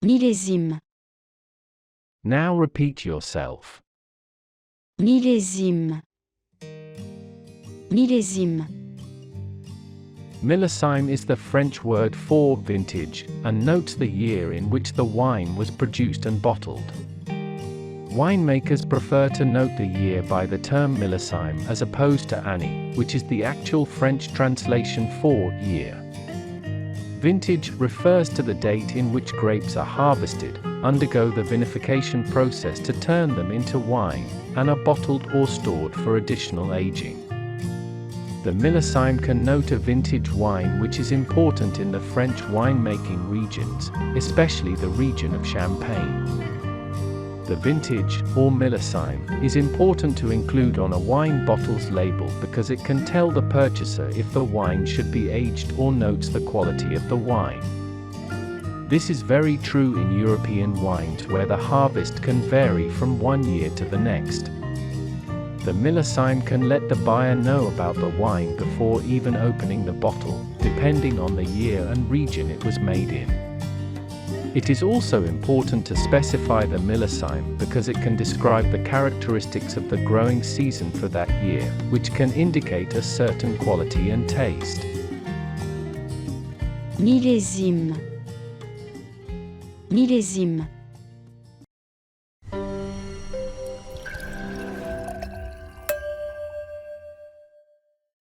Millésime. Now repeat yourself. Millésime. Millésime. Millésime is the French word for vintage, and notes the year in which the wine was produced and bottled. Winemakers prefer to note the year by the term Millésime as opposed to année, which is the actual French translation for year. Vintage refers to the date in which grapes are harvested, undergo the vinification process to turn them into wine, and are bottled or stored for additional aging. The Millésime can note a vintage wine which is important in the French winemaking regions, especially the region of Champagne. The vintage, or Millésime, is important to include on a wine bottle's label because it can tell the purchaser if the wine should be aged or notes the quality of the wine. This is very true in European wines where the harvest can vary from one year to the next. The Millésime can let the buyer know about the wine before even opening the bottle, depending on the year and region it was made in. It is also important to specify the Millésime because it can describe the characteristics of the growing season for that year, which can indicate a certain quality and taste. Millésime. Millésime.